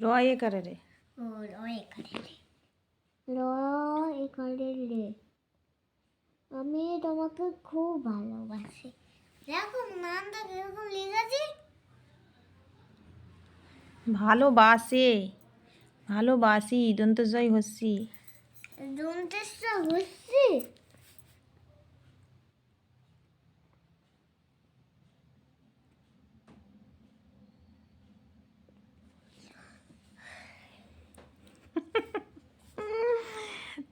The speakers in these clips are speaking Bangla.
র এ করে রে। ও র এ করে রে। র এ করে রে। আমি তোমাকে খুব ভালোবাসি। দেখো নামটা কিরকম লিখেছি। ভালোবাসে, ভালোবাসি, দন্তজয় হচ্ছি। দন্তেশ্বর হচ্ছি।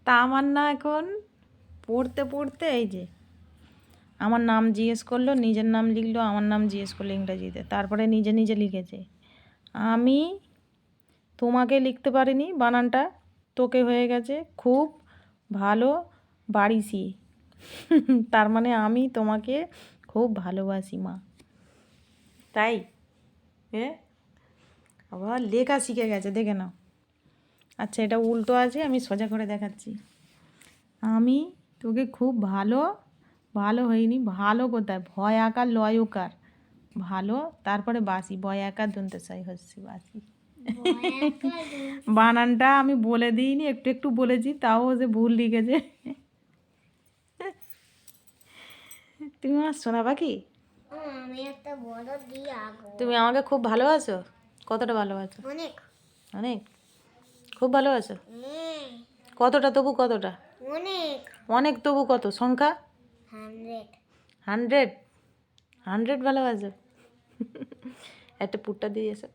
তা আমার না এখন পড়তে পড়তে এই যে আমার নাম জিজ্ঞেস করলো, নিজের নাম লিখলো, আমার নাম জিজ্ঞেস করলো ইংরাজিতে, তারপরে নিজে নিজে লিখেছে আমি তোমাকে লিখতে পারিনি, বানানটা তোকে হয়ে গেছে, খুব ভালো বাড়িছি। তার মানে আমি তোমাকে খুব ভালোবাসি মা, তাই আবার লেখা শিখে গেছে, দেখে নাও। আচ্ছা, এটা উল্টো আছে, আমি সোজা করে দেখাচ্ছি। আমি তোকে খুব ভালো, ভালো হয়নি, ভালো কোথায়, ভয় আকার লয় ওকার, ভালো, তারপরে বাসি, বয় আকার দন্তেসাই হচ্ছে বাসি। বানানটা আমি বলে দিইনি, একটু একটু বলেছি, তাও যে ভুল লিখেছে। তুমি আমার সোনা পাখি, আমি একটা বড় দিয়ে আঁকবো। তুমি আমাকে খুব ভালোবাসো? কতটা ভালোবাসো? অনেক অনেক, খুব ভালোবাসো? কতটা তবু, কতটা? অনেক। অনেক তবু কত সংখ্যা? 100। 100? 100 ভালোবাসো? একটা পুটটা দিয়ে এসো।